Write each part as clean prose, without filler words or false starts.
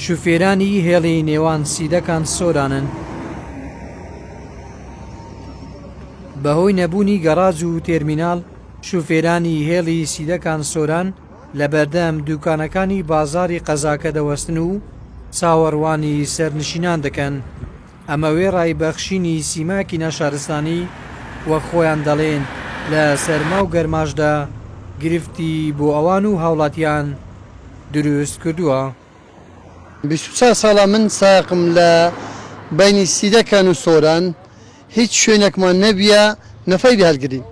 شوفێرانی هێڵی نێوان سیدەکان سۆرانن. بەهۆی نەبوونی گەڕاج و تێرمیناڵ، شوفێرانی هێڵی سیدەکان سۆران لە بەردەم دوکانەکانی بازاری قەزاکە دەوەستن و چاوەڕوانی سەرنشینان دەکەن. ئەمە وێ ڕایبەخشینی سیماکی نەشارستانی وەک خۆیان دەڵێن لە سەرما و گەرماشدا گرفتی بۆ ئەوان و هاوڵاتیان دروست کردووە. 24 ساڵە من ساقم لە بینی سیدەکان و سۆران هیچ شوێنێکمان نەبیە نەفەری هەلگرین،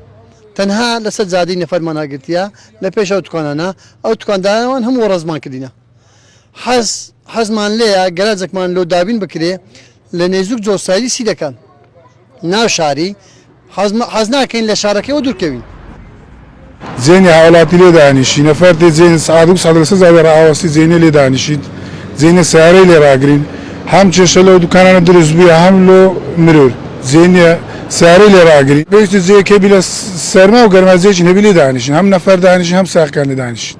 تەنها لەسەر جادەی نەفەرمان هاگرتیە لە پێش ئەو دوکانانە، ئەو دوکانداران هەموو ڕزمان کردینە. حەزمان لێیە گەراجێکمان لۆ دابین بکرێ لە نێزووک جۆسایی سیدەکان ناو شاری، حەز ناکەین لە شارەکەیەوە دوورکەوین. زێنی هاوڵاتی لێ دانیشی نەفەردی زێن سعادوک سەدەسە زادە ئاوەستی زێنی لێ دانیشید، زێنە سیارەی لێ ڕاگرین، هەم چێشە لەو دوکانانە دروست بووە هەم لۆ مرور زێنیە سیارەی لێ ڕاگرین. پێویستی جێیەکەبی لە سەرما و گەرمازیەکی هەبی لێ دانیشین، هەم نەفەر دانیشین هەم ساقەکان لێ دانیشین.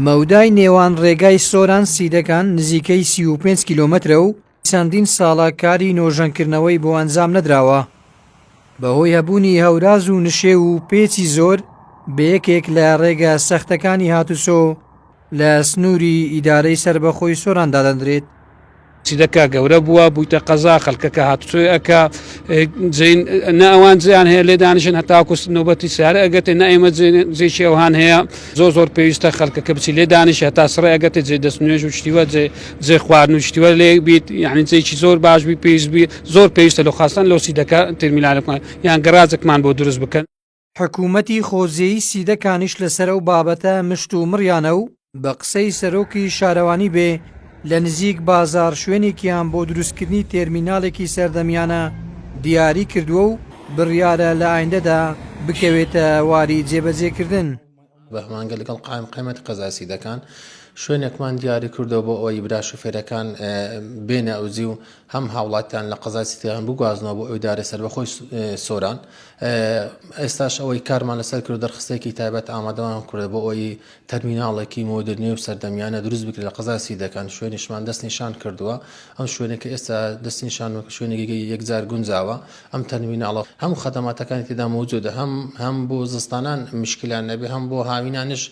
مەودای نێوان ڕێگای سۆران سیدەکان نزیکەی 35 کیلۆمەترە و چەندین ساڵە کاری نۆژەنکردنەوەی بۆ ئەنجام نەدراوە. بەهۆی هەبوونی هەوراز و نشێ و پێچی زۆر بە یەکێک لە ڕێگە سەختەکانی هاتوچۆ لە سنووری ئیدارەی سربەخۆی سۆران دادەندرێت. سیدەکە گەورە بووە بوویتە قەزا، خەڵکەکە هاتوچۆی ئەکا نە ئەوان جیان هەیە لێ دانیشن هەتاکو نۆبەتی سیارە ئەگەتێ نە ئێمە جێکی ئەوان هەیە زۆر پێویستە خەڵکەکە بچی لێ دانیش هەتا سڕێ ئەگەتێ جێ دەستنوێژ و شتیوە جێ خواردن و شتیوە لێ بیت، یعنی جێکی زۆر باش بی پێویست بی زۆر پێویستە لە خواستن لەو سیدەکە تێرمینالەکان یان گەراجێکمان بۆ دروست بکەن. حکوومەتی خۆزیەی سیدەکانیش لەسەر ئەو بابەتە مشت و مڕیانە و بە قسەی سەرۆکی شارەوانی بێ لە نزیک بازار شوێنێکیان بۆ دروستکردنی تێرمینالێکی سەردەمیانە دیاری کردووە و بڕیارە لە ئایندەدا بکەوێتە واری جێبەجێکردن. بە هەمانگە لەگەڵ قایمەتی قەزای سیدەکان شوێنێکمان دیاری کردەوە بۆ ئەوەی برا شوفێرەکان بێنە ئەوزی و هەم هاوڵاتیان لە قەزای سیدەکان بگوازنەوە بۆ ئەو ئیدارەی سەربەخۆی سۆران. ئێستاش ئەوەی کارمان لەسەر کرد دەرخستێکی تایبەت ئامادەمان کرد بۆ ئەوەی تەرمیناڵێکی مۆدرنی و سەردەمیانە دروست بکرێت لە قەزای سیدەکان. شوێنیشمان دەستنیشان کردووە، ئەم شوێنێکە ئێستا دەستنیشان شوێنێکی یەکجار گونجاوە. ئەم تەرمیناڵە هەموو خەدەماتەکانی تێدا موجودە، هەم بۆ زستانان مشکلان نەبێ، هەم بۆ هاوینانش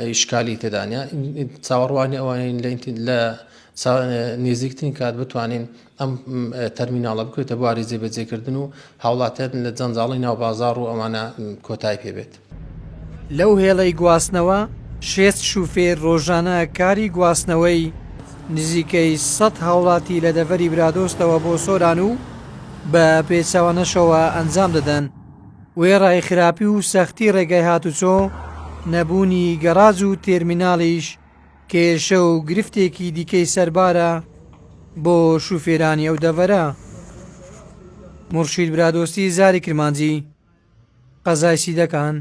ئیشکالی تێدانە. چاوەڕوانی ئەوانین لە نێزیکترین کات بتوانین ئەم تەرمیناڵە بکوێتە بواری جێبەجێکردن و هاوڵاتیان لە جەنجاڵی ناو بازاڕ و ئەمانە کۆتای پێبێت. لەو هێڵەی گواستنەوە 6 شوفێر ڕۆژانە کاری گواستنەوەی نزیکەی 100 هاوڵاتی لە دەڤەری برادۆستەوە بۆ سۆران و بە پێچەوانەشەوە ئەنجام دەدەن. وێ ڕایخراپی و سەختی ڕێگای هاتوچۆ، نەبوونی گەڕاج و تێرمیناڵیش کێشە و گرفتێکی دیکەی سەربارە بۆ شوفێرانی ئەو دەڤەرە. موڕشید برادۆستی زاری کرمانجی، قەزای سیدەکان.